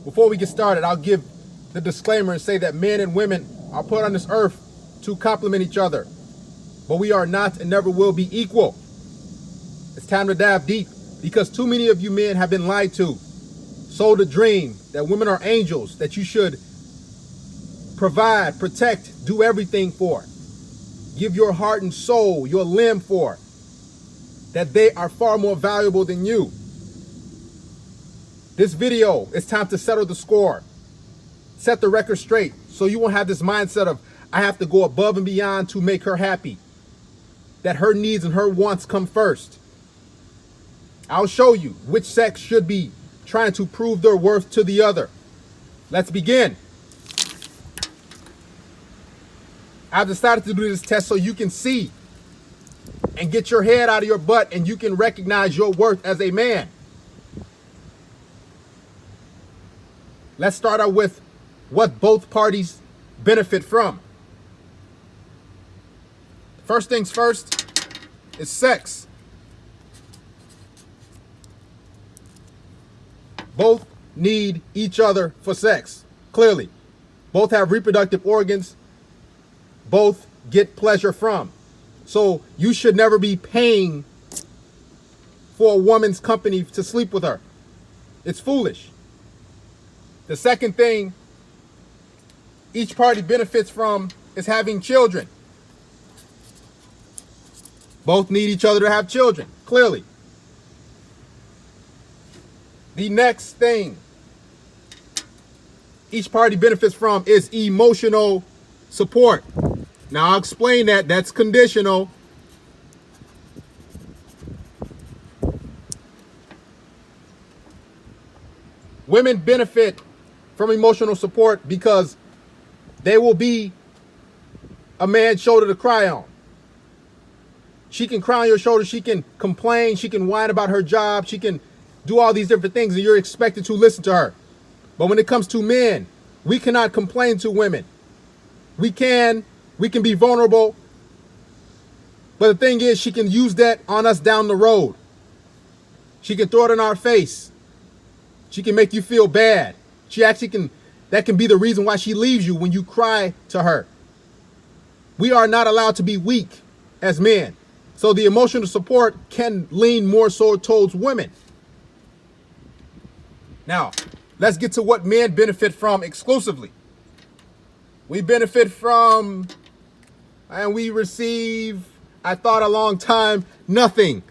Before we get started, I'll give the disclaimer and say that men and women are put on this earth to complement each other, but we are not and never will be equal. It's time to dive deep because too many of you men have been lied to, sold a dream that women are angels that you should provide, protect, do everything for, give your heart and soul, your limb for, that they are far more valuable than you. This video, it's time to settle the score, set the record straight, so you won't have this mindset of, I have to go above and beyond to make her happy, that her needs and her wants come first. I'll show you which sex should be trying to prove their worth to the other. Let's begin. I've decided to do this test so you can see and get your head out of your butt and you can recognize your worth as a man. Let's start out with what both parties benefit from. First things first is sex. Both need each other for sex, clearly. Both have reproductive organs. Both get pleasure from. So you should never be paying for a woman's company to sleep with her. It's foolish. The second thing each party benefits from is having children. Both need each other to have children, clearly. The next thing each party benefits from is emotional support. Now, I'll explain that. That's conditional. Women benefit from emotional support because they will be a man's shoulder to cry on. She can cry on your shoulder. She can complain. She can whine about her job. She can do all these different things and you're expected to listen to her. But when it comes to men, we cannot complain to women. We can be vulnerable. But the thing is, she can use that on us down the road. She can throw it in our face. She can make you feel bad. She actually that can be the reason why she leaves you when you cry to her. We are not allowed to be weak as men. So the emotional support can lean more so towards women. Now, let's get to what men benefit from exclusively. We benefit from, and we receive, I thought a long time, nothing.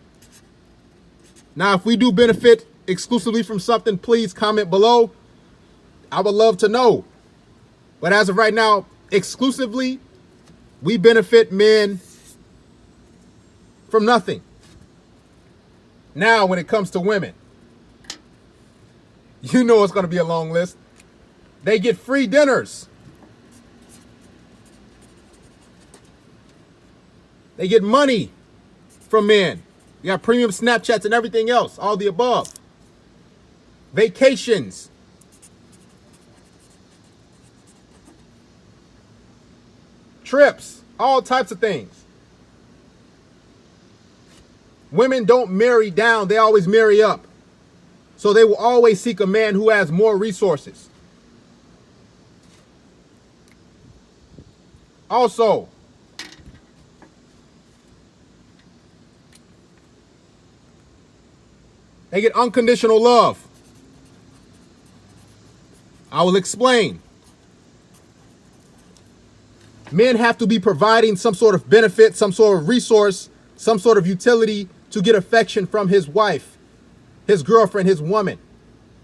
Now, if we do benefit exclusively from something, please comment below. I would love to know. But as of right now, exclusively, we benefit men from nothing. Now, when it comes to women, you know it's going to be a long list. They get free dinners. They get money from men. You got premium Snapchats and everything else, all the above. Vacations. Trips, all types of things. Women don't marry down, they always marry up. So they will always seek a man who has more resources. Also, they get unconditional love. I will explain. Men have to be providing some sort of benefit, some sort of resource, some sort of utility to get affection from his wife, his girlfriend, his woman.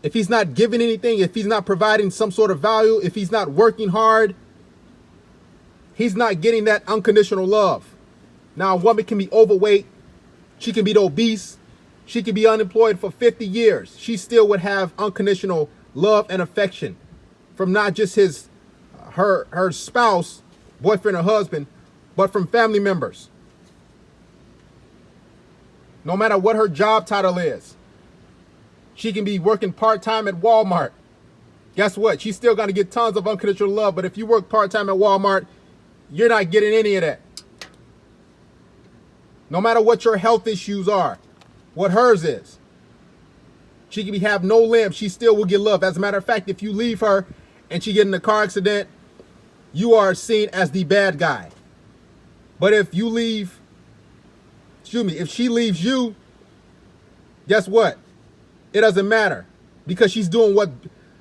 If he's not giving anything, if he's not providing some sort of value, if he's not working hard, he's not getting that unconditional love. Now, a woman can be overweight. She can be obese. She can be unemployed for 50 years. She still would have unconditional love and affection from not just her spouse, boyfriend or husband, but from family members. No matter what her job title is. She can be working part-time at Walmart. Guess what? She's still going to get tons of unconditional love. But if you work part-time at Walmart, you're not getting any of that. No matter what your health issues are, what hers is. She can have no limb. She still will get love. As a matter of fact, if you leave her and she get in a car accident, you are seen as the bad guy. But if you leave, if she leaves you, guess what? It doesn't matter because she's doing what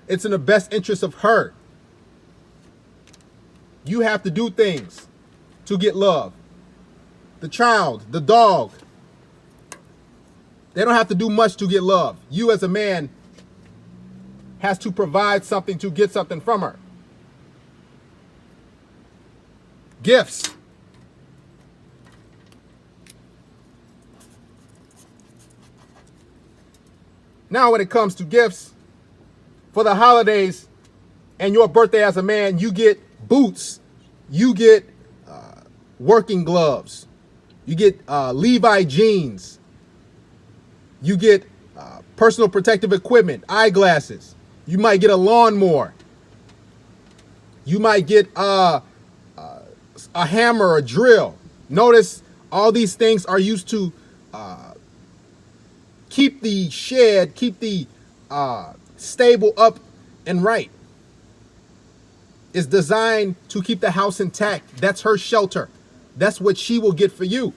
it's in the best interest of her. You have to do things to get love. The child, the dog, they don't have to do much to get love. You as a man has to provide something to get something from her. Gifts. Now, when it comes to gifts, for the holidays and your birthday as a man, you get boots, you get working gloves, you get Levi jeans, you get personal protective equipment, eyeglasses. You might get a lawnmower. You might get a hammer, a drill. Notice all these things are used to keep the shed, keep the stable up and right. It's designed to keep the house intact. That's her shelter. That's what she will get for you.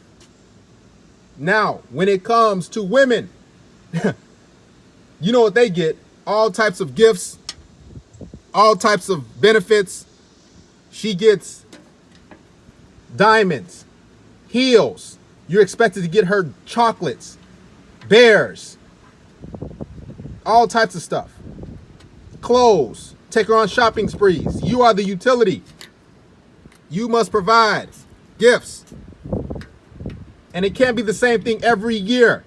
Now, when it comes to women, you know what they get? All types of gifts, all types of benefits. She gets diamonds, heels. You're expected to get her chocolates, bears, all types of stuff. Clothes. Take her on shopping sprees. You are the utility. You must provide gifts. And it can't be the same thing every year.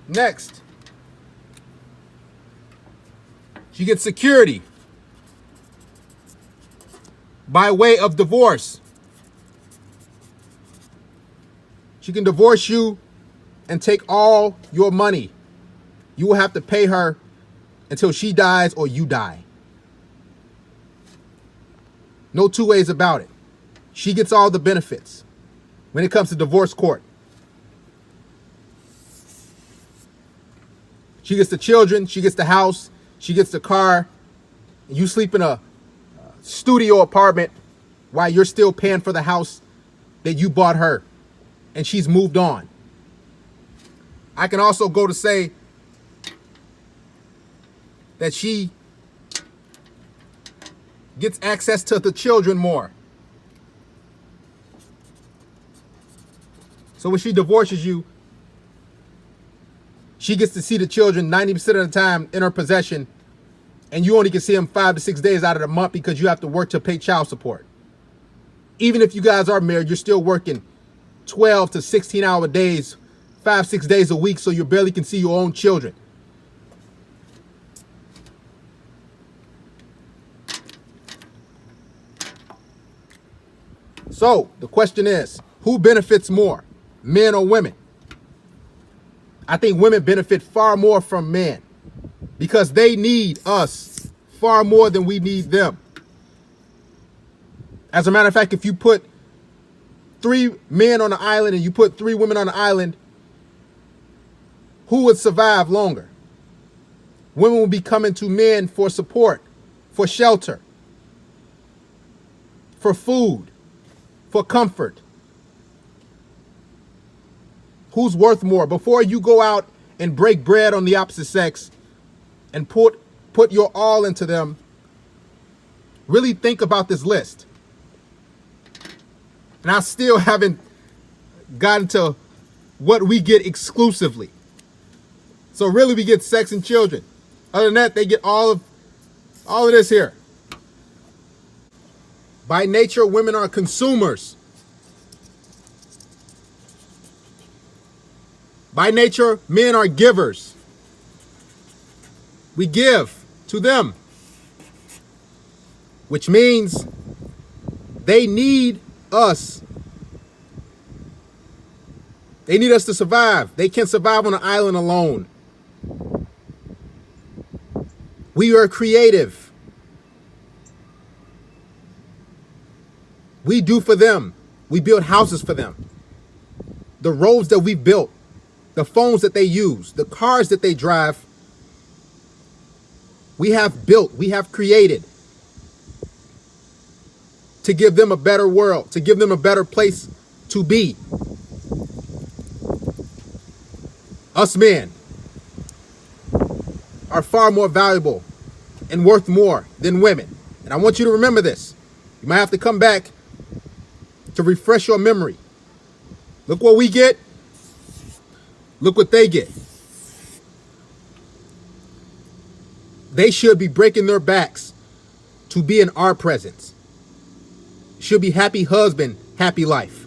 Next, she gets security by way of divorce. She can divorce you and take all your money. You will have to pay her until she dies or you die. No two ways about it. She gets all the benefits when it comes to divorce court. She gets the children, she gets the house, she gets the car. And you sleep in a studio apartment while you're still paying for the house that you bought her and she's moved on. I can also go to say that she gets access to the children more. So when she divorces you, she gets to see the children 90% of the time in her possession, and you only can see them 5 to 6 days out of the month because you have to work to pay child support. Even if you guys are married, you're still working 12 to 16-hour days, 5-6 days a week, so you barely can see your own children. So the question is, who benefits more, men or women? I think women benefit far more from men because they need us far more than we need them. As a matter of fact, if you put 3 men on the island and you put 3 women on the island, who would survive longer? Women will be coming to men for support, for shelter, for food, for comfort. Who's worth more? Before you go out and break bread on the opposite sex and put your all into them, really think about this list. And I still haven't gotten to what we get exclusively. So really we get sex and children. Other than that, they get all of this here. By nature, women are consumers. By nature, men are givers. We give to them, which means they need us. They need us to survive. They can't survive on an island alone. We are creative. We do for them. We build houses for them. the roads that we built, the phones that they use, the cars that they drive, we have built, we have created to give them a better world, to give them a better place to be. Us men are far more valuable and worth more than women. And I want you to remember this. You might have to come back to refresh your memory. Look what we get. Look what they get. They should be breaking their backs to be in our presence. Should be happy husband, happy life.